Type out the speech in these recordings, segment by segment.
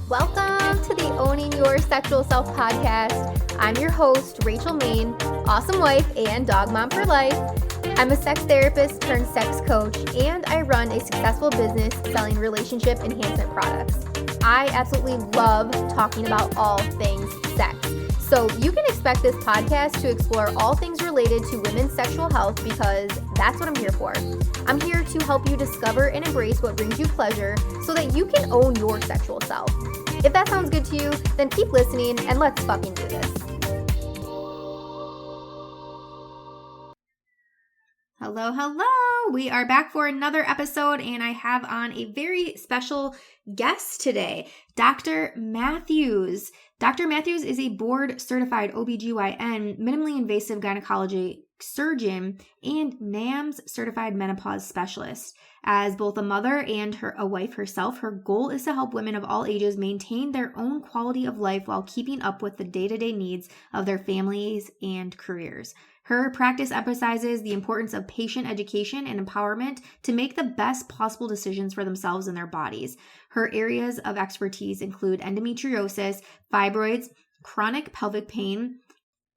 Welcome to the Owning Your Sexual Self podcast. I'm your host, Rachel Main, awesome wife and dog mom for life. I'm a sex therapist turned sex coach, and I run a successful business selling relationship enhancement products. I absolutely love talking about all things sex. So you can expect this podcast to explore all things related to women's sexual health because that's what I'm here for. I'm here to help you discover and embrace what brings you pleasure so that you can own your sexual self. If that sounds good to you, then keep listening and let's fucking do this. Hello. We are back for another episode, and I have on a very special guest today, Dr. Mathews. Dr. Mathews is a board-certified OBGYN, minimally invasive gynecology surgeon, and NAMS certified menopause specialist. As both a mother and a wife herself, her goal is to help women of all ages maintain their own quality of life while keeping up with the day-to-day needs of their families and careers. Her practice emphasizes the importance of patient education and empowerment to make the best possible decisions for themselves and their bodies. Her areas of expertise include endometriosis, fibroids, chronic pelvic pain,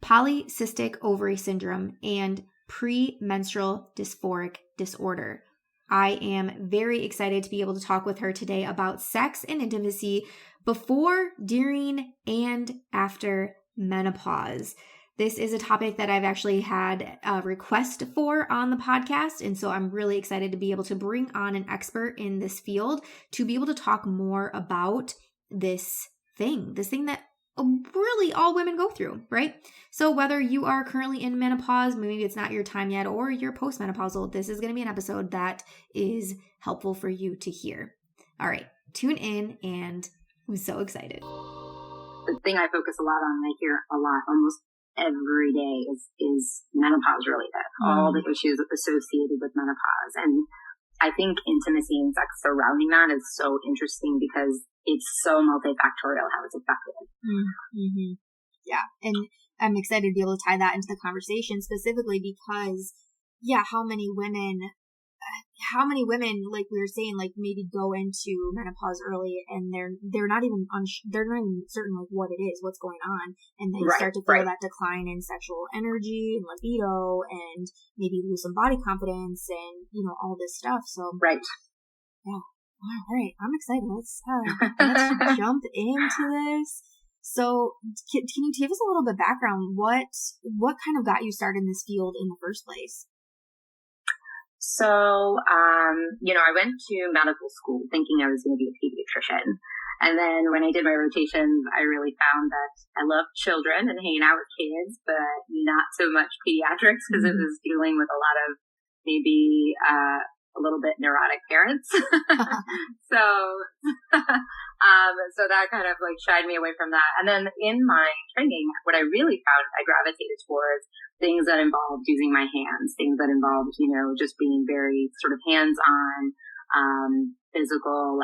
polycystic ovary syndrome, and premenstrual dysphoric disorder. I am very excited to be able to talk with her today about sex and intimacy before, during, and after menopause. This is a topic that I've actually had a request for on the podcast, and so I'm really excited to be able to bring on an expert in this field to be able to talk more about this thing that really all women go through, right? So whether you are currently in menopause, maybe it's not your time yet, or you're postmenopausal, this is going to be an episode that is helpful for you to hear. All right, tune in, and I'm so excited. The thing I focus a lot on, and I hear a lot almost every day, is menopause related, all the issues associated with menopause. And I think intimacy and sex surrounding that is so interesting because it's so multifactorial how it's affected. Mm-hmm. Yeah. And I'm excited to be able to tie that into the conversation specifically because, how many women, like we were saying, like maybe go into menopause early and they're not even certain like what it is, what's going on, and they start to feel that decline in sexual energy and libido, and maybe lose some body confidence, and all this stuff. So yeah, all right, I'm excited. Let's jump into this. So can you give us a little bit of background? What kind of got you started in this field in the first place? So, I went to medical school thinking I was going to be a pediatrician. And then when I did my rotations, I really found that I loved children and hanging out with kids, but not so much pediatrics because it was dealing with a lot of maybe a little bit neurotic parents. So that kind of like shied me away from that. And then in my training, what I really found I gravitated towards things that involved using my hands, things that involved, just being very sort of hands-on, physical,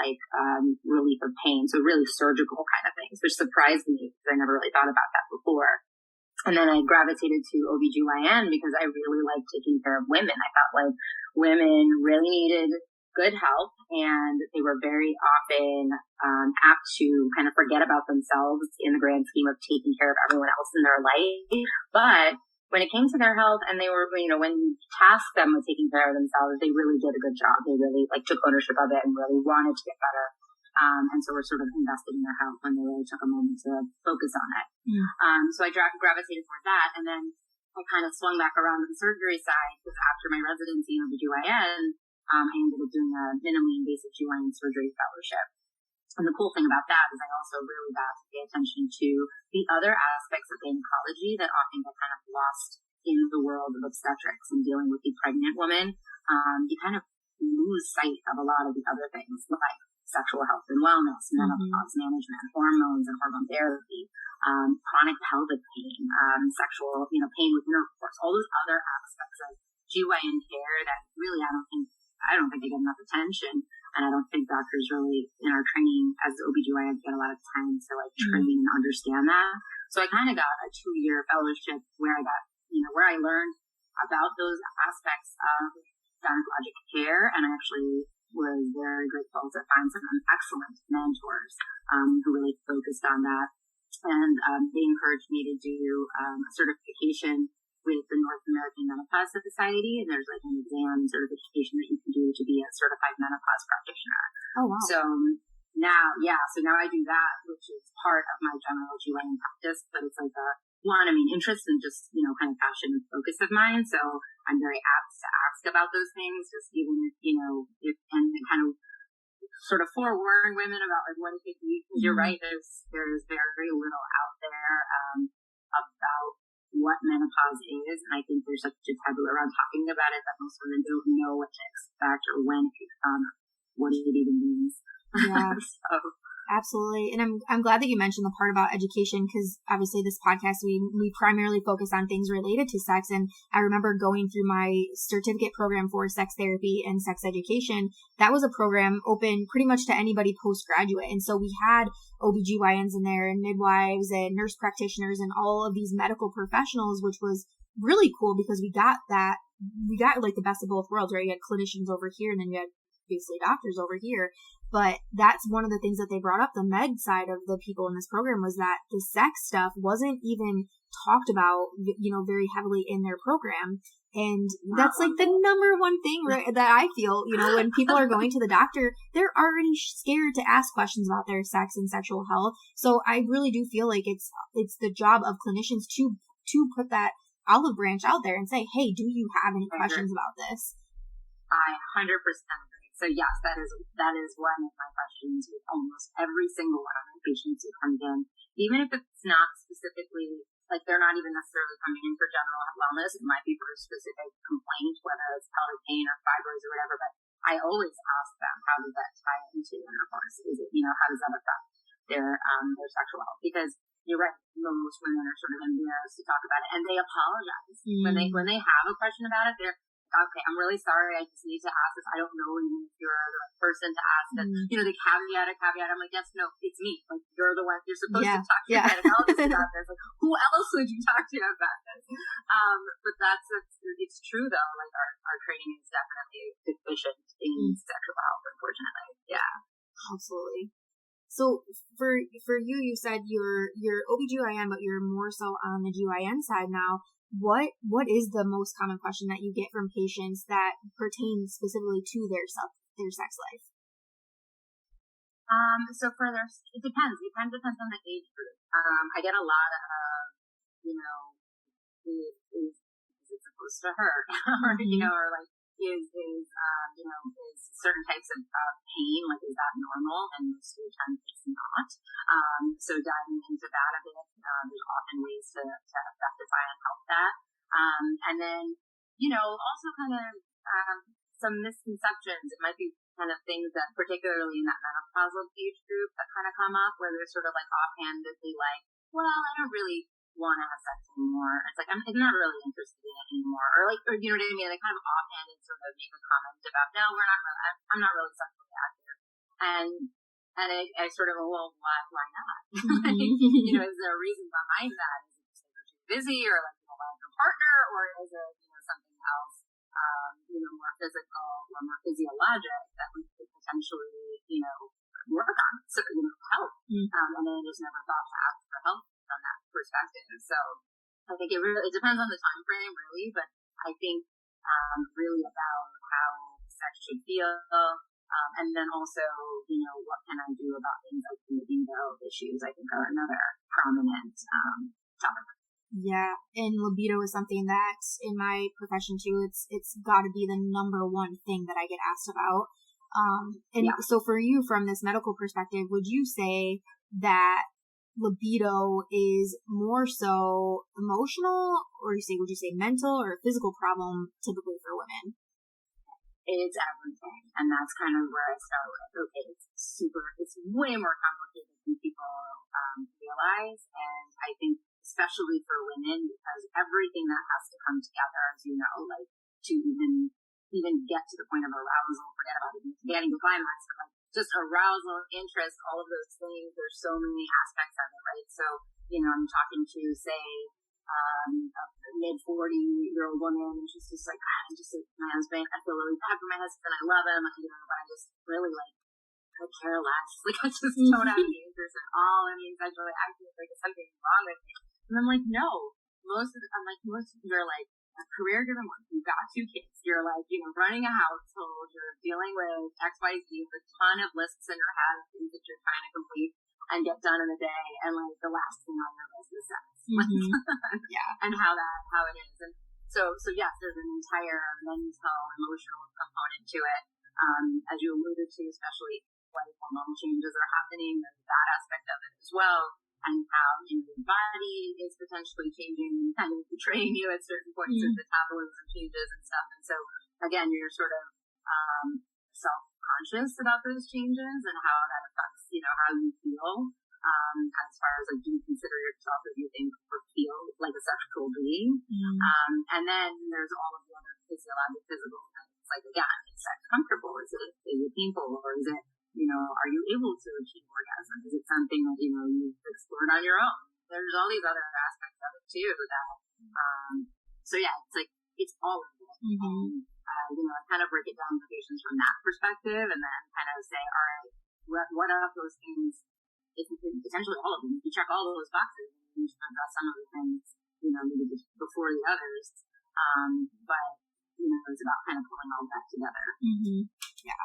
relief of pain. So really surgical kind of things, which surprised me because I never really thought about that before. And then I gravitated to OBGYN because I really liked taking care of women. I felt like women really needed good health, and they were very often apt to kind of forget about themselves in the grand scheme of taking care of everyone else in their life. But when it came to their health, and they were, when you tasked them with taking care of themselves, they really did a good job. They really took ownership of it and really wanted to get better. And so we're sort of invested in their health when they really took a moment to focus on it. So I gravitated toward that, and then I kind of swung back around to the surgery side because after my residency in OBGYN, I ended up doing a minimally invasive GYN surgery fellowship. And the cool thing about that is I also really got to pay attention to the other aspects of gynecology that often get kind of lost in the world of obstetrics and dealing with the pregnant woman. You kind of lose sight of a lot of the other things like sexual health and wellness, menopause management, hormones and hormone therapy, chronic pelvic pain, sexual, pain with intercourse, all those other aspects of GYN care that really I don't think they get enough attention. And I don't think doctors really, in our training as OBGYNs, get a lot of time to train and understand that. So I kind of got a 2-year fellowship where I got, where I learned about those aspects of gynecologic care, and I actually was very grateful to find some excellent mentors who really focused on that. And they encouraged me to do a certification with the North American Menopause Society, and there's like an exam certification that you can do to be a certified menopause practitioner. Oh, wow. So now I do that, which is part of my general GYN practice, but it's like interest and just, kind of passion and focus of mine. So I'm very apt to ask about those things, just even if, and kind of sort of forewarn women about like what it could be. Because you're right, there's very little out there about what menopause is, and I think there's such a taboo around talking about it that most women don't know what to expect or when it could come, what it even means. Yeah. So. Absolutely. And I'm glad that you mentioned the part about education, because obviously this podcast, we primarily focus on things related to sex. And I remember going through my certificate program for sex therapy and sex education. That was a program open pretty much to anybody postgraduate. And so we had OBGYNs in there and midwives and nurse practitioners and all of these medical professionals, which was really cool because we got like the best of both worlds, right? You had clinicians over here and then you had basically doctors over here. But that's one of the things that they brought up, the med side of the people in this program, was that the sex stuff wasn't even talked about, very heavily in their program. And that's like the number one thing that I feel, when people are going to the doctor, they're already scared to ask questions about their sex and sexual health. So I really do feel like it's the job of clinicians to put that olive branch out there and say, hey, do you have any questions about this? I 100% agree. So yes, that is one of my questions with almost every single one of my patients who comes in, even if it's not specifically, like they're not even necessarily coming in for general wellness. It might be for a specific complaint, whether it's pelvic pain or fibroids or whatever, but I always ask them, how does that tie into intercourse? Is it, how does that affect their sexual health? Because you're right, most women are sort of embarrassed to talk about it, and they apologize. When they have a question about it, they're okay, I'm really sorry, I just need to ask this. I don't know even if you're the right person to ask this. They caveat. I'm like, yes, no, it's me. Like, you're the one, you're supposed to talk to your gynecologist about this. Like, who else would you talk to about this? But it's true though. Like, our training is definitely deficient in sexual health, unfortunately. Yeah. Absolutely. So for you, you said you're OBGYN, but you're more so on the GYN side now. What is the most common question that you get from patients that pertain specifically to their sex life? So for it depends. It kind of depends on the age group. I get a lot of, is it supposed to hurt? or like, is certain types of pain, like, is that normal? And most of the time it's not. So diving into that a bit, there's often ways to rectify and help that. And then, also kind of some misconceptions. It might be kind of things that, particularly in that menopausal age group, that kind of come up where they're sort of like offhandedly like, well, I don't really want to have sex anymore. It's like, I'm not really interested in it anymore. Or you know what I mean? They kind of offhanded sort of make a comment about, no, I'm not really sexually active. And I sort of, well, why not? Is there a reason behind that? Is it just like you're too busy, or like you don't like your partner, or is it, something else, more physical or more physiologic that we could potentially, work on, so, help. And then just never thought to ask for help from that perspective. So I think it depends on the time frame, really, but I think really about how sex should feel, and then also, what can I do about things like libido issues, I think are another prominent topic. Yeah, and libido is something that in my profession too, it's got to be the number one thing that I get asked about. So for you, from this medical perspective, would you say that libido is more so emotional, or would you say mental or physical problem typically for women? It's everything, and that's kind of where I start with. Okay, it's way more complicated than people realize, and I think especially for women, because everything that has to come together, as you know, like to even get to the point of arousal, forget about it, getting to climax, but like just arousal, interest, all of those things, there's so many aspects of it, right? So, I'm talking to, say, a mid-40-year-old woman, and she's just like, my husband, I feel really bad for my husband, I love him, but I just really like, I I care less. Like, I just don't have any interest at all. I mean, sexually active, like, is something wrong with me? And I'm like, no. Most of you're like a career-driven woman. You've got 2 kids. You're like, running a household. You're dealing with XYZ, a ton of lists in your head of things that you're trying to complete and get done in a day. And like the last thing on your list is sex. Yeah. And how it is. And so yes, there's an entire mental, emotional component to it. As you alluded to, especially when hormonal changes are happening, there's that aspect of it as well. And how your body is potentially changing and kind of betraying you at certain points of metabolism changes and stuff. And so, again, you're sort of self-conscious about those changes and how that affects, how you feel. As far as, like, do you consider yourself as you think or feel like a sexual being? And then there's all of the other physical things. Like, again, is sex comfortable? Is it painful? Or is it, are you able to achieve orgasm? Is it something that, you've explored on your own? There's all these other aspects of it too that, so yeah, it's like, it's all of it. I kind of break it down to patients from that perspective and then kind of say, all right, what are those things? It's potentially all of them. You check all of those boxes and you should address some of the things, maybe before the others. But, it's about kind of pulling all that together. Yeah.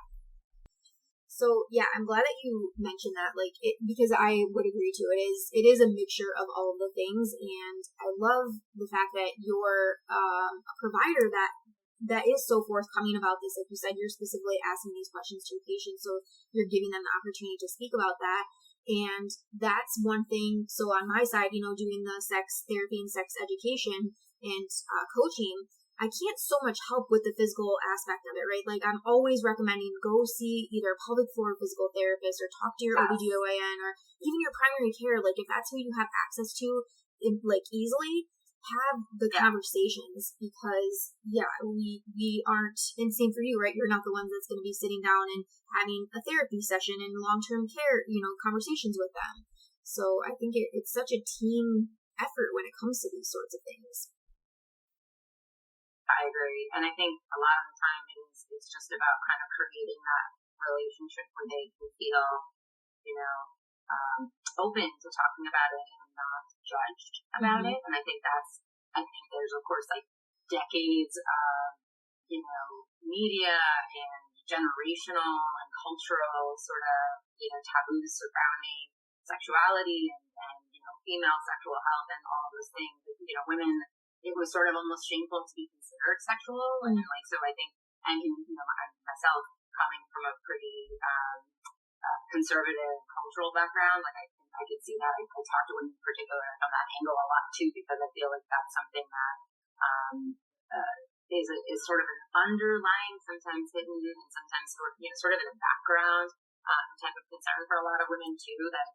So yeah, I'm glad that you mentioned that, because I would agree to it. It is a mixture of all of the things, and I love the fact that you're a provider that is so forthcoming about this. Like you said, you're specifically asking these questions to your patients, so you're giving them the opportunity to speak about that. And that's one thing. So on my side, doing the sex therapy and sex education and coaching, I can't so much help with the physical aspect of it, right? Like, I'm always recommending go see either a pelvic floor physical therapist or talk to your OBGYN or even your primary care. Like, if that's who you have access to, easily, have the conversations because, we aren't, and same for you, right? You're not the ones that's going to be sitting down and having a therapy session and long-term care, conversations with them. So I think it's such a team effort when it comes to these sorts of things. I agree. And I think a lot of the time it's just about kind of creating that relationship where they can feel, open to talking about it and not judged about it. And I think there's, of course, like decades of, media and generational and cultural sort of, taboos surrounding sexuality and female sexual health and all of those things. Women, it was sort of almost shameful to be considered sexual. And so I think, and myself coming from a pretty conservative cultural background, like I could see that. I talk to women in particular from that angle a lot too, because I feel like that's something that is sort of an underlying, sometimes hidden, and sometimes sort of in the background type of concern for a lot of women too. That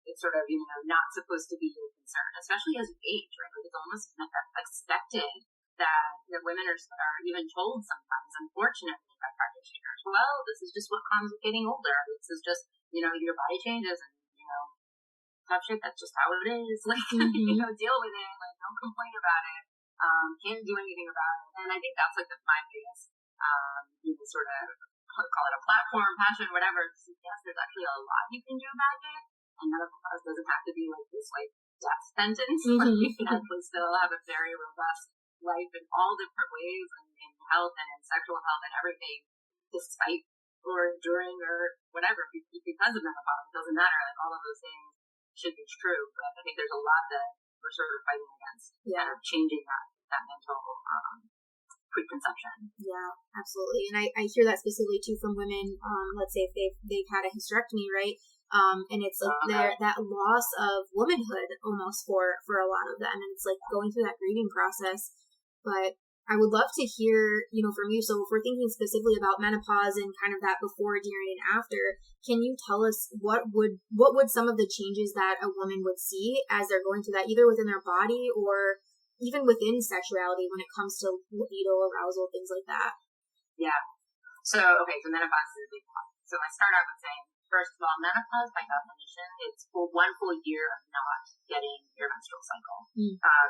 it's sort of, not supposed to be your concern, especially as you age, right? Like, it's almost expected that women are even told sometimes, unfortunately, by practitioners, well, this is just what comes with getting older. This is just, your body changes and, tough shit, that's just how it is. Like, deal with it. Like, don't complain about it. Can't do anything about it. And I think that's like my biggest, sort of, call it a platform, passion, whatever. Yes, there's actually a lot you can do about it. And menopause doesn't have to be like this, like, death sentence. Like, you can actually still have a very robust life in all different ways, and in health and in sexual health and everything, despite or during or whatever, because of menopause. It doesn't matter. Like, all of those things should be true. But I think there's a lot that we're sort of fighting against. Yeah. Changing that mental preconception. Yeah, absolutely. And I hear that specifically too from women. Let's say if they've had a hysterectomy, right? And it's like that loss of womanhood almost for a lot of them, and it's like going through that grieving process. But I would love to hear, from you. So if we're thinking specifically about menopause and kind of that before, during, and after, can you tell us what would some of the changes that a woman would see as they're going through that, either within their body or even within sexuality when it comes to libido, arousal, things like that? Yeah. So menopause is a big one. So I start out with saying, first of all, menopause, by definition, it's one full year of not getting your menstrual cycle.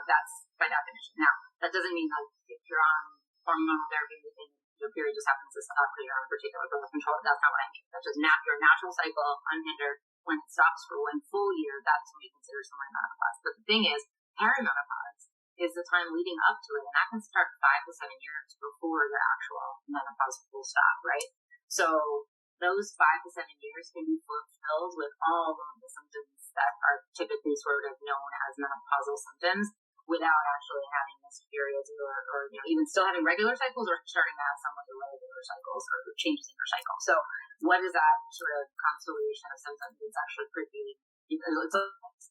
That's by definition. Now, that doesn't mean, like, if you're on hormonal therapy and your period just happens to stop because you're on a particular birth control. That's not what I mean. That's just your natural cycle, unhindered. When it stops for 1 full year, that's when we consider someone in menopause. But the thing is, perimenopause is the time leading up to it, and that can start 5 to 7 years before your actual menopause full stop, right? So those 5 to 7 years can be fulfilled with all of the symptoms that are typically sort of known as menopausal symptoms without actually having missed periods or even still having regular cycles or starting to have somewhat irregular cycles or changes in your cycle. So what is that sort of constellation of symptoms? It's actually pretty,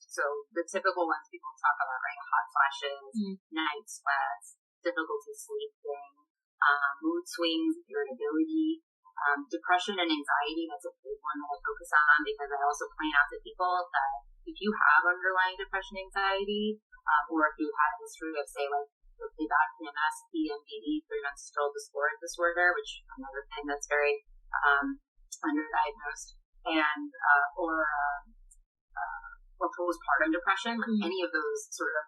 so the typical ones people talk about, right? Hot flashes, night sweats, difficulty sleeping, mood swings, irritability, depression and anxiety. That's a big one that I focus on because I also point out to people that if you have underlying depression, anxiety, or if you've had a history of, say, like the bad PMS, PMDD, premenstrual dysphoric disorder, which is another thing that's very underdiagnosed, and or postpartum depression, like any of those sort of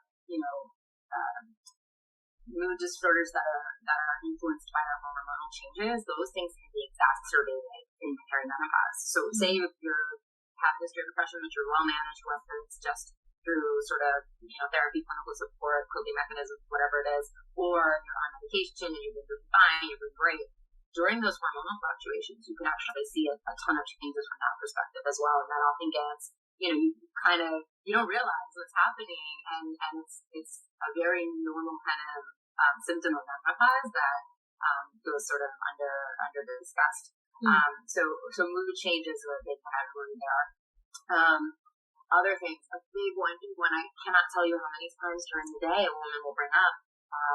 mood disorders that are influenced by our hormonal changes, those things can be exacerbated in perimenopause. So say if you're having history of depression, but you're well managed, whether it's just through sort of therapy, clinical support, coping mechanisms, whatever it is, or you're on medication and you've been doing fine, you've been great. During those hormonal fluctuations, you can actually see a ton of changes from that perspective as well, and that often gets you don't realize what's happening, and it's a very normal kind of symptom of menopause that goes sort of under discussed. So mood changes are a big category there. Other things, a big one I cannot tell you how many times during the day a woman will bring up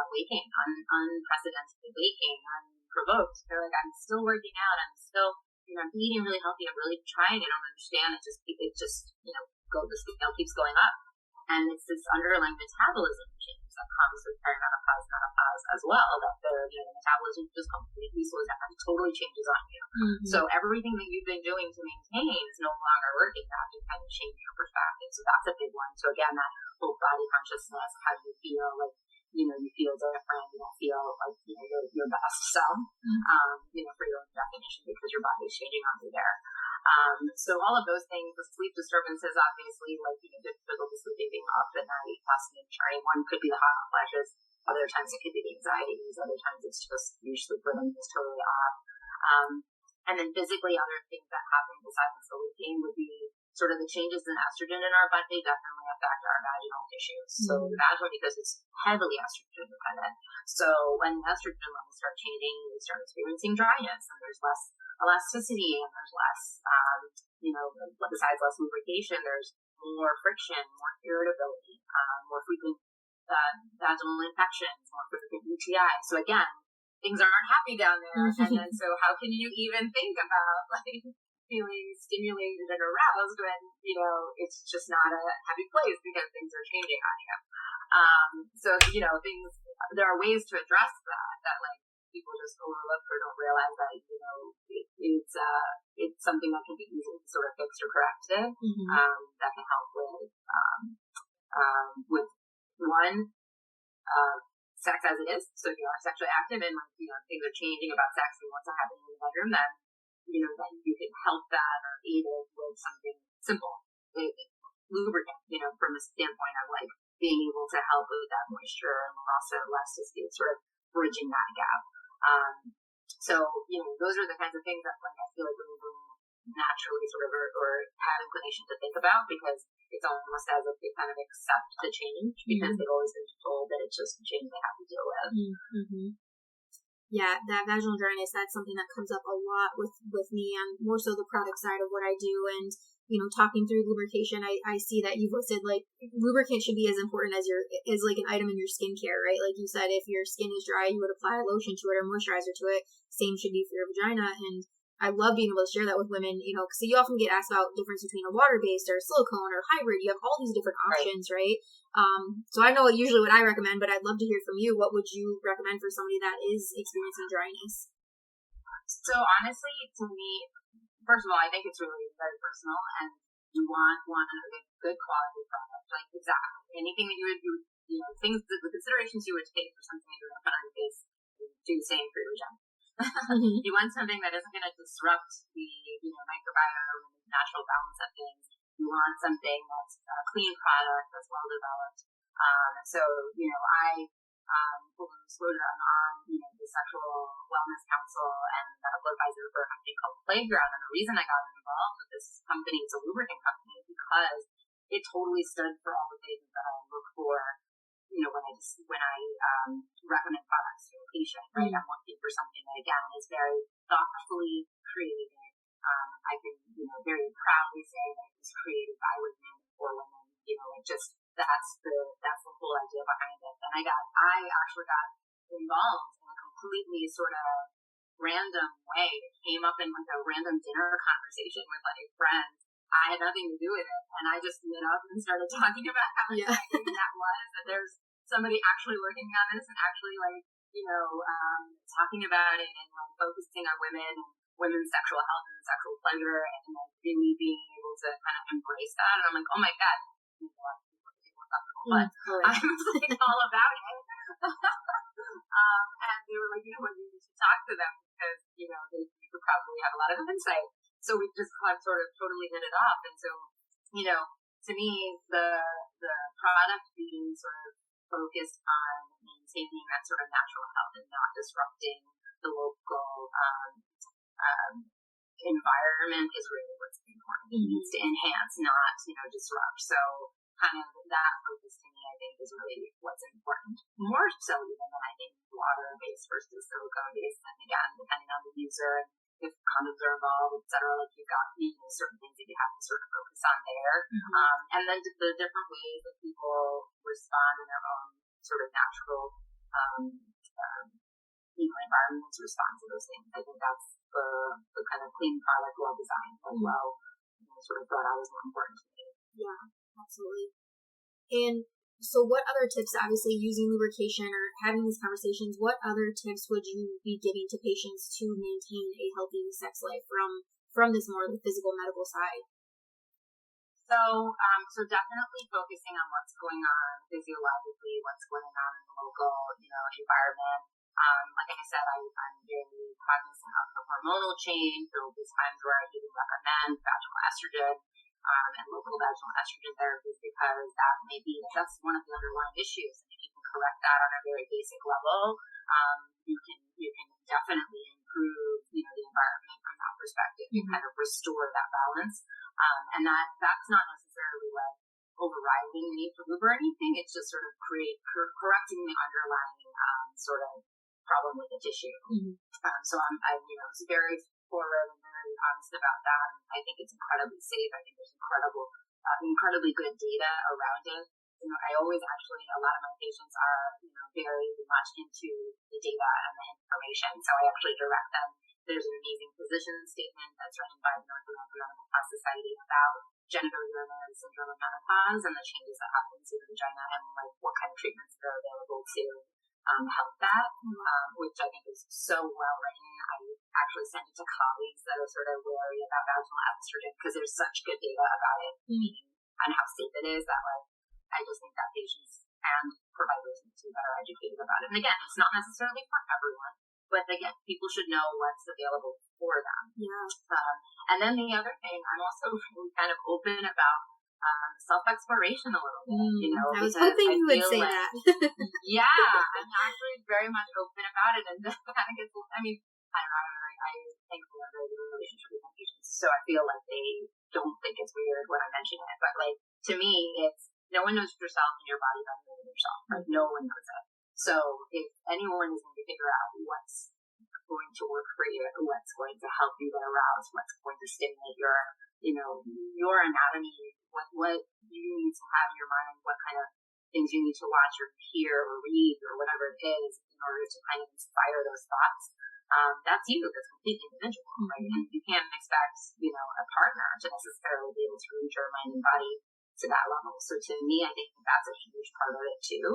waking, unprecedented waking, unprovoked. They're like, I'm still working out, I'm still I'm eating really healthy, I'm really trying, I don't understand, the scale keeps going up. And it's this underlying metabolism change that comes with perimenopause, menopause as well, that the metabolism just completely slows down, it totally changes on you. So everything that you've been doing to maintain is no longer working. You have to kind of change your perspective. So that's a big one. So again, that whole body consciousness, how do you feel, like, you feel different, you don't feel like, your best self, for your own definition, because your body's changing on you there. So all of those things, the sleep disturbances, obviously, like, difficulty sleeping, being up at night, fasting, trying. One could be the hot flashes. Other times it could be the anxieties. Other times it's just your sleep rhythm is totally off. And then physically, other things that happen besides the waking would be sort of the changes in estrogen in our body definitely affect our vaginal tissues. So the vaginal, because it's heavily estrogen dependent. So when estrogen levels start changing, we start experiencing dryness, and there's less elasticity, and there's less, besides less lubrication, there's more friction, more irritability, more frequent vaginal infections, more frequent UTIs. So again, things aren't happy down there. And then so how can you even think about feeling stimulated and aroused when, it's just not a happy place because things are changing on you. So, things, there are ways to address that like people just overlook or don't realize that, it's something that can be easily sort of fixed or corrected, that can help with one, sex as it is. So if you are sexually active and things are changing about sex and what's happening in the bedroom, then that you can help that or aid it with something simple, lubricant, from the standpoint of like being able to help with that moisture and also elasticity, sort of bridging that gap. So those are the kinds of things that like I feel like women will naturally sort of or have inclination to think about, because it's almost as if they kind of accept the change because they've always been told that it's just a change they have to deal with. Yeah, that vaginal dryness, that's something that comes up a lot with me, and more so the product side of what I do. And, talking through lubrication, I see that you've listed, like, lubricant should be as important as like an item in your skincare, right? Like you said, if your skin is dry, you would apply a lotion to it or moisturizer to it. Same should be for your vagina. And I love being able to share that with women, because you often get asked about the difference between a water-based or a silicone or hybrid. You have all these different options, right? So I know usually what I recommend, but I'd love to hear from you. What would you recommend for somebody that is experiencing dryness? So honestly, to me, first of all, I think it's really very personal, and you want a good quality product. Like, exactly. Anything that you would things, the considerations you would take for something that you're going to put on your face, do the same for your vagina. You want something that isn't going to disrupt the, microbiome and the natural balance of things. You want something that's a clean product, that's well developed. So, I, full disclosure, I'm on, the Sexual Wellness Council and medical advisor for a company called Playground. And the reason I got involved with this company, it's a lubricant company, is because it totally stood for all the things that I look for, when I recommend products to a patient, right? I'm looking for something that, again, is very thoughtfully created. I can, very proudly say that it was created by women for women. That's the whole idea behind it. And I actually got involved in a completely sort of random way. It came up in like a random dinner conversation with like friends. I had nothing to do with it, and I just lit up and started talking about how exciting that was. That there's somebody actually working on this and actually talking about it and like focusing on women and women's sexual health and sexual pleasure and like really being able to kind of embrace that. And I'm like, oh my God, but I'm like all about it. And they were like, you should talk to them because, you could probably have a lot of insight. So we just sort of totally hit it off. And so, to me, the product being sort of focused on maintaining that sort of natural health and not disrupting the local environment is really what's important. It needs to enhance, not, disrupt. So kind of that focus to me, I think, is really what's important. More so even than I think water-based versus silicone-based. And again, depending on the user, if condoms are involved, et cetera, like you've got certain things that you have to sort of focus on there. And then the different ways that people respond in their own sort of natural, environments respond to those things. I think that's the kind of clean product, well designed as well, sort of thought I was more important to me. Yeah, absolutely. And so what other tips, obviously using lubrication or having these conversations, what other tips would you be giving to patients to maintain a healthy sex life from this more the physical medical side? So definitely focusing on what's going on physiologically, what's going on in the local, environment. Like I said, I'm very cognizant of the hormonal change. There will be times where I even recommend vaginal estrogen and local vaginal estrogen therapies because that's one of the underlying issues. And if you can correct that on a very basic level, you can definitely improve, the environment from that perspective and kind of restore that balance. And that's not necessarily like overriding the need for lube or anything. It's just sort of correcting the underlying sort of problem with the tissue. So I'm very forward and very honest about that. And I think it's incredibly safe. I think there's incredibly good data around it. I always actually, a lot of my patients are, very much into the data and the information. So I actually direct them. There's an amazing physician statement that's written by the North American Menopause Society about genital urinary syndrome of menopause and the changes that happen to the vagina and like what kind of treatments are available to help that, which I think is so well written. I actually send it to colleagues that are sort of wary about vaginal estrogen because there's such good data about it and how safe it is that like I just think that patients and providers need to be better educated about it. And again, it's not necessarily for everyone, but again, people should know what's available for them. Yeah. And then the other thing, I'm also really kind of open about self-exploration a little bit, I was hoping you would say that. Yeah, I'm actually very much open about it. And that kind of gets, I don't know, I thankfully have a very good relationship with my patients, so I feel like they don't think it's weird when I mention it. But like, to me, it's, no one knows yourself and your body better than yourself. Like, no one knows it. So if anyone is going to figure out what's going to work for you, what's going to help you get aroused, what's going to stimulate your anatomy, what you need to have in your mind, what kind of things you need to watch or hear or read or whatever it is in order to kind of inspire those thoughts. That's you. That's completely individual, right? And you can't expect, a partner to necessarily be able to read your mind and body to that level. So to me, I think that's a huge part of it too.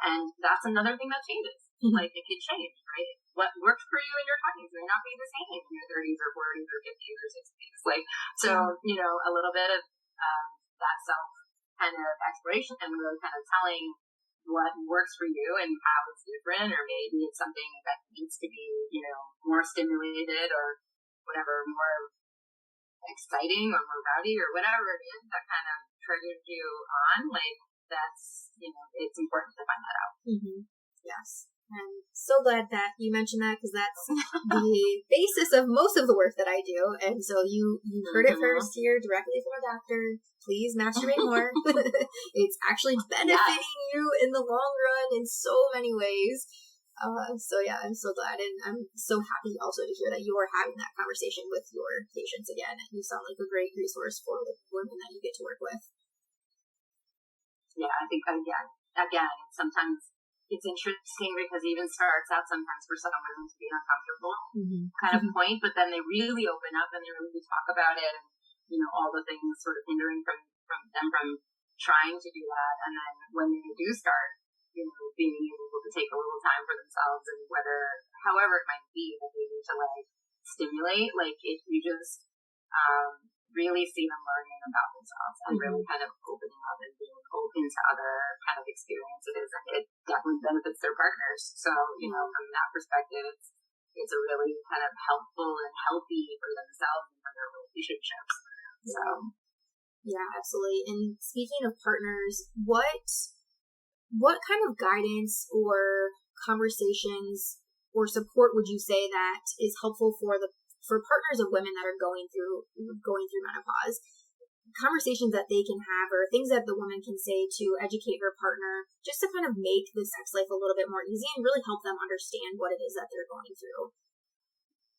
And that's another thing that changes. Like, it can change, right? What worked for you in your 20s may not be the same in your 30s or 40s or 50s or 60s. Like, so, a little bit of that self kind of exploration and really kind of telling what works for you and how it's different, or maybe it's something that needs to be, more stimulated or whatever, more exciting or more rowdy or whatever it is that kind of triggers you on. Like, that's, it's important to find that out. Mm-hmm. Yes. I'm so glad that you mentioned that, because that's the basis of most of the work that I do. And so you heard it first here directly from a doctor. Please masturbate more. It's actually benefiting you in the long run in so many ways. So yeah, I'm so glad. And I'm so happy also to hear that you are having that conversation with your patients again. You sound like a great resource for the women that you get to work with. Yeah, I think, again, sometimes it's interesting because it even starts out sometimes for some women to be uncomfortable kind of point, but then they really open up and they really talk about it, and all the things sort of hindering from them from trying to do that. And then when they do start, being able to take a little time for themselves, and however it might be that they need to like stimulate, like if you just really see them learning about themselves and really kind of opening up and being open to other kind of experiences, and it definitely benefits their partners. So, from that perspective, it's a really kind of helpful and healthy for themselves and for their relationships. So, yeah, absolutely. And speaking of partners, what kind of guidance or conversations or support would you say that is helpful for partners of women that are going through menopause? Conversations that they can have, or things that the woman can say to educate her partner, just to kind of make the sex life a little bit more easy and really help them understand what it is that they're going through.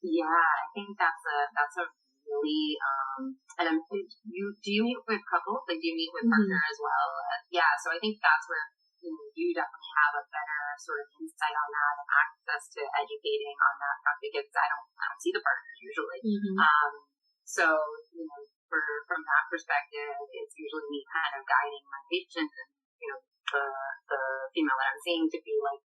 Yeah, I think that's a really and do you meet with couples? Like, do you meet with partner as well? Yeah, so I think that's where you definitely have a better sort of insight on that and access to educating on that topic, because I don't see the partners usually. So, from that perspective, it's usually me kind of guiding my patients and, the female that I'm seeing to be like,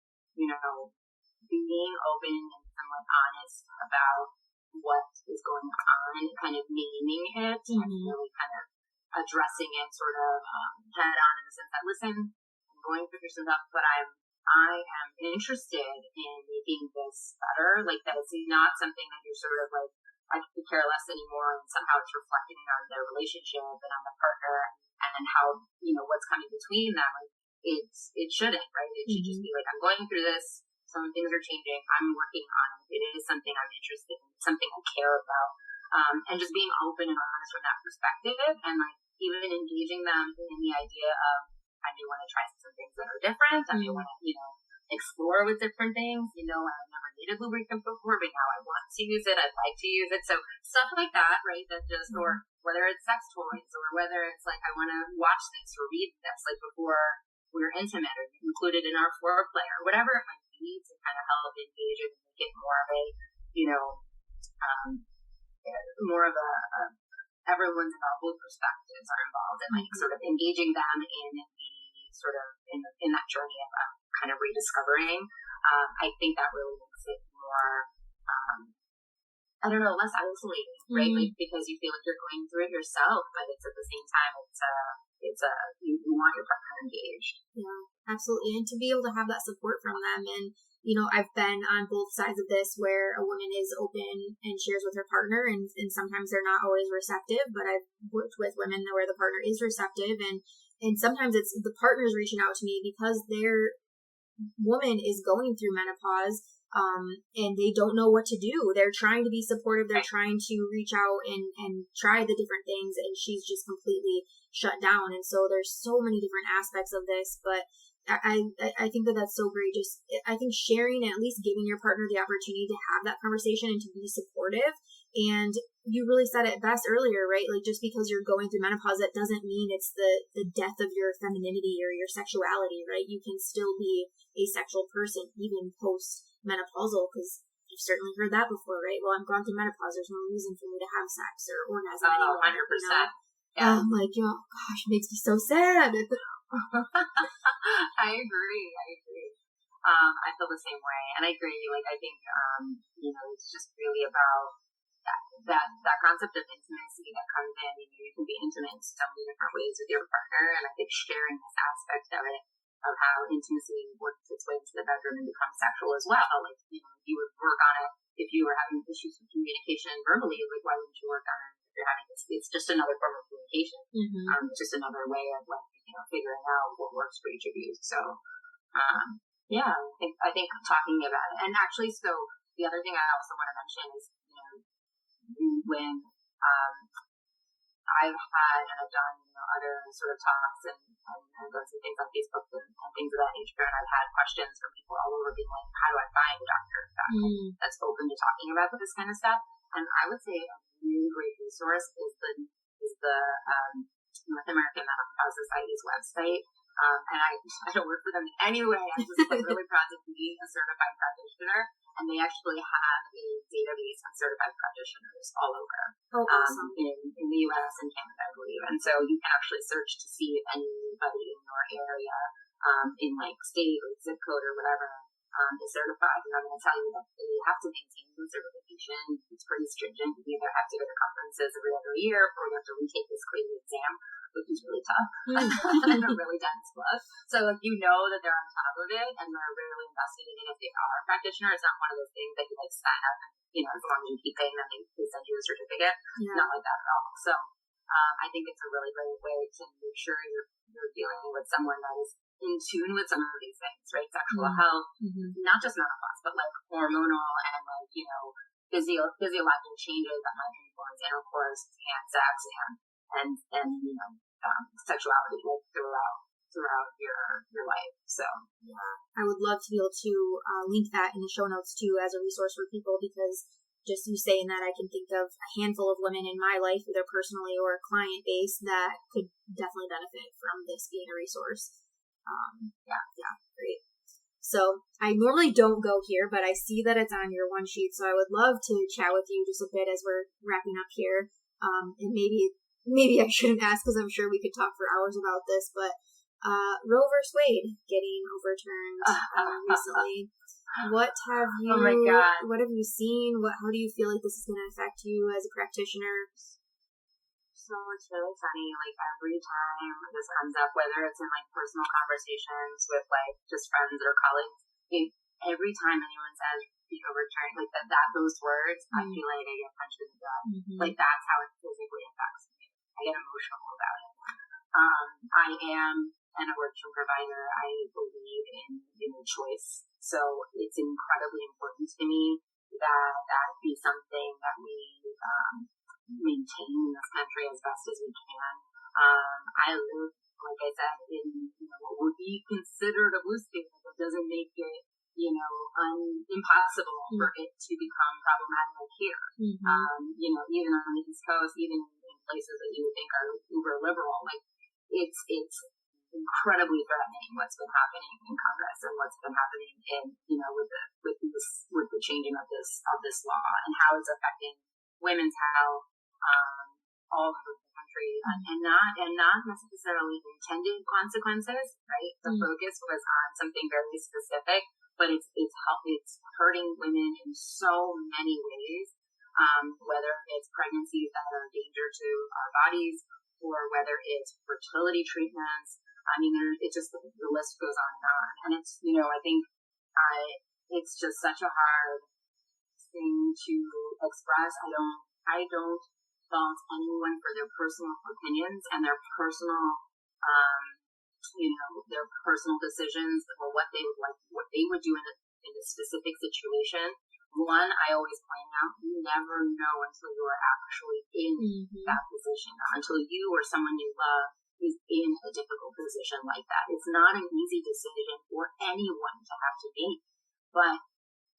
being open and somewhat honest about what is going on, kind of naming it and really kind of addressing it sort of head on, in the sense that, listen, I'm going through some stuff, but I am interested in making this better. Like, that it's not something that you're sort of like, I could care less anymore, and somehow it's reflecting on their relationship and on the partner and how, what's coming between them. Like, it shouldn't, right? It should just be like, I'm going through this, some things are changing, I'm working on it, it is something I'm interested in, something I care about, and just being open and honest from that perspective, and like even engaging them in the idea of, I may want to try some things that are different, I may want to, explore with different things. I've never needed lubricant before, but now I want to use it, I'd like to use it. So stuff like that, right? That just, or whether it's sex toys, or whether it's like, I want to watch this or read this, like before we're intimate, or include it in our foreplay, or whatever it might be, to kind of help engage it and make it more of a, more of a everyone's involved, both perspectives are involved, and like sort of engaging them in the sort of in that journey of kind of rediscovering. I think that really makes it more, less isolating, right? Like, because you feel like you're going through it yourself, but it's at the same time, you want your partner engaged. Yeah, absolutely. And to be able to have that support from them. And, I've been on both sides of this, where a woman is open and shares with her partner, and sometimes they're not always receptive, but I've worked with women where the partner is receptive, and sometimes it's the partner's reaching out to me because their woman is going through menopause, and they don't know what to do. They're trying to be supportive. They're trying to reach out and try the different things, and she's just completely shut down. And so there's so many different aspects of this, but I think that's so great. Just, I think sharing and at least giving your partner the opportunity to have that conversation and to be supportive. And you really said it best earlier, right? Like, just because you're going through menopause, that doesn't mean it's the death of your femininity or your sexuality, right? You can still be a sexual person even post-menopausal, because I've certainly heard that before, right? Well, I'm going through menopause, there's no reason for me to have sex or orgasm anymore. 100%. Yeah. I'm like, oh gosh, it makes me so sad. I agree. I feel the same way, and I agree. Like, I think, it's just really about that concept of intimacy that comes in. You can be intimate in so many different ways with your partner, and I think sharing this aspect of it of how intimacy works its way into the bedroom and becomes sexual as well. Like, you know, you would work on it if you were having issues with communication verbally. Like, why wouldn't you work on it if you're having this? It's just another form of communication. It's just another way of, like, you know, figuring out what works for each of you. So, yeah, I think talking about it. And actually, so the other thing I also want to mention is, you know, when I've had and I've done, you know, other sort of talks and done some things on Facebook and things of that nature, and I've had questions from people all over being like, how do I find a doctor that's open to talking about this kind of stuff? And I would say a really great resource is the North American Menopause Society's website. And I don't work for them in any way. I'm just like really proud to be a certified practitioner. And they actually have a database of certified practitioners all over, awesome. in the U.S. and Canada, I believe. And so you can actually search to see if anybody in your area, in like state or zip code or whatever, is certified. And I'm going to tell you that they have to maintain the certification. It's pretty stringent. You either have to go to conferences every other year, or you have to retake this crazy exam, which is really tough and a really dense book. So, like, you know that they're on top of it and they're really invested in it. If they are a practitioner, it's not one of those things that you like sign up and, you know, as long as you keep paying them, they send you a certificate. Not like that at all. So, I think it's a really great way to make sure you're dealing with someone that is in tune with some of these things, right? Sexual health, not just menopause, but like hormonal and, like, you know, physiological changes that might influence intercourse and sex and you know, sexuality, like, throughout your life. So yeah, I would love to be able to link that in the show notes too as a resource for people, because just you saying that, I can think of a handful of women in my life, either personally or a client base, that could definitely benefit from this being a resource. Yeah, great. So I normally don't go here, but I see that it's on your one sheet, so I would love to chat with you just a bit as we're wrapping up here. And maybe I shouldn't ask, because I'm sure we could talk for hours about this, but Roe vs. Wade getting overturned recently. What have you? Oh my God! What have you seen? How do you feel like this is going to affect you as a practitioner? So it's really funny. Like, every time this comes up, whether it's in like personal conversations with like just friends or colleagues, every time anyone says be overturned, like those words, I feel like I get punched in the gut. Like, that's how it physically affects me. I get emotional about it. I am an abortion provider. I believe in choice. So it's incredibly important to me that be something that we maintain in this country as best as we can. I live, like I said, in, you know, what would be considered a blue state. It doesn't make it, you know, impossible for it to become problematic here. You know, even on the East Coast, even in places that you would think are uber liberal, like, it's incredibly threatening what's been happening in Congress and what's been happening in, you know, with the changing of this law and how it's affecting women's health all over the country, and not necessarily intended consequences, right? The focus was on something very specific, but it's hurting women in so many ways, whether it's pregnancies that are a danger to our bodies, or whether it's fertility treatments. I mean, it just, the list goes on. And it's, you know, I think it's just such a hard thing to express. I don't fault anyone for their personal opinions and their personal, you know, their personal decisions, or what they would do in a specific situation. One, I always point out, you never know until you are actually in that position, until you or someone you love is in a difficult position like that. It's not an easy decision for anyone to have to make, but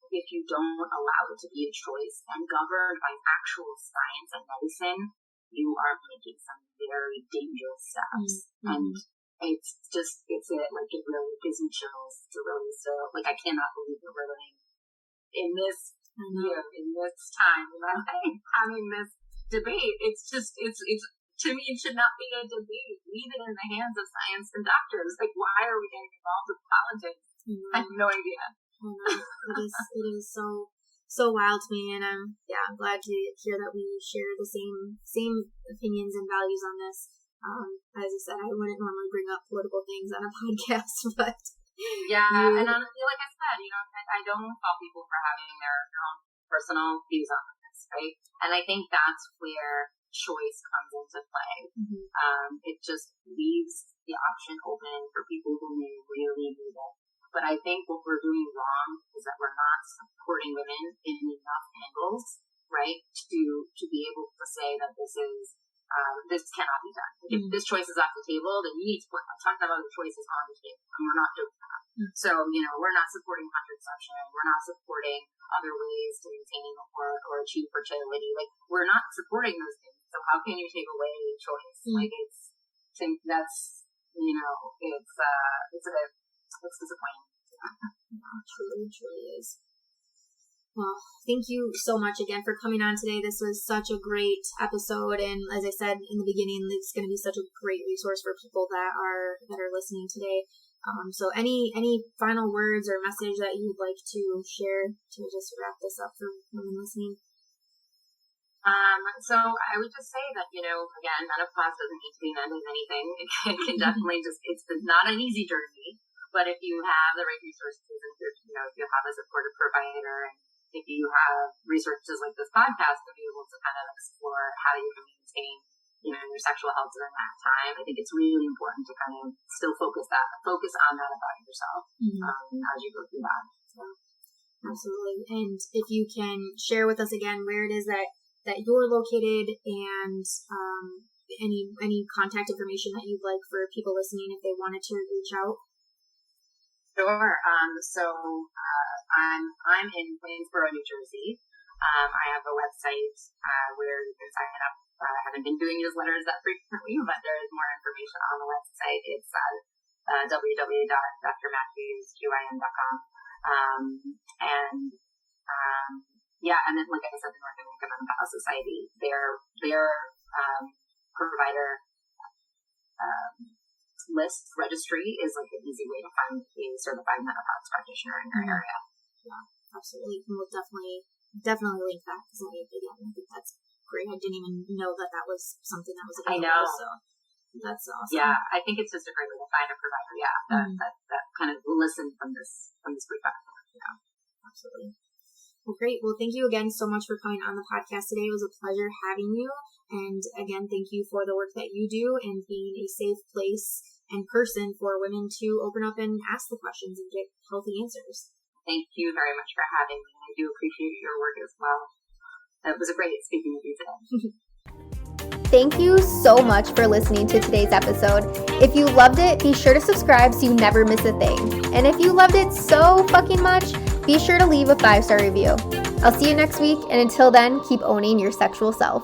if you don't allow it to be a choice and governed by actual science and medicine, you are making some very dangerous steps. And it's like, it really gives me chills to really still, like, I cannot believe that we're living in this year, in this time, having this debate. It's to me, it should not be a debate. Leave it in the hands of science and doctors. Like, why are we getting involved with politics? I have no idea. It is so wild to me, and I'm glad to hear that we share the same opinions and values on this. As I said, I wouldn't normally bring up political things on a podcast, but yeah, and like I said, I don't fault people for having their own personal views on this, right? And I think that's where choice comes into play. It just leaves the option open for people who may really need it. But I think what we're doing wrong is that we're not supporting women in enough angles, right, to be able to say that this cannot be done. If this choice is off the table, then you need to put talking about the choices on the table, and we're not doing that. So, we're not supporting contraception. We're not supporting other ways to maintain or achieve fertility. Like, we're not supporting those things. So how can you take away choice? Like, that's, it's disappointing. Truly is. Well, thank you so much again for coming on today. This was such a great episode, and as I said in the beginning, it's going to be such a great resource for people that are listening today. So any final words or message that you'd like to share to just wrap this up for women listening? So I would just say that, again, menopause doesn't need to be the end of anything. It can definitely it's not an easy journey, but if you have the right resources, and if you have a supportive provider, and if you have resources like this podcast to be able to kind of explore how you can maintain, your sexual health during that time, I think it's really important to kind of still focus on that about yourself as you go through that. So. Absolutely. And if you can share with us again where it is that you're located, and any contact information that you'd like for people listening if they wanted to reach out. Sure. I'm in Waynesboro, New Jersey. I have a website where you can sign up. I haven't been doing newsletters that frequently, but there is more information on the website. It's www.drmatthewsgyn.com. And then, like I said, the North American Menopause Society, their provider list registry is like an easy way to find a certified menopause practitioner in your area. Yeah, absolutely. We'll definitely link that, because I think that's great. I didn't even know that was something that was available. I know. So that's awesome. Yeah, I think it's just a great way to find a provider. Yeah, that kind of listen from this perspective. Yeah, absolutely. Well, great. Well, thank you again so much for coming on the podcast today. It was a pleasure having you. And again, thank you for the work that you do and being a safe place and person for women to open up and ask the questions and get healthy answers. Thank you very much for having me. I do appreciate your work as well. It was great speaking with you today. Thank you so much for listening to today's episode. If you loved it, be sure to subscribe so you never miss a thing. And if you loved it so fucking much, be sure to leave a 5-star review. I'll see you next week, and until then, keep owning your sexual self.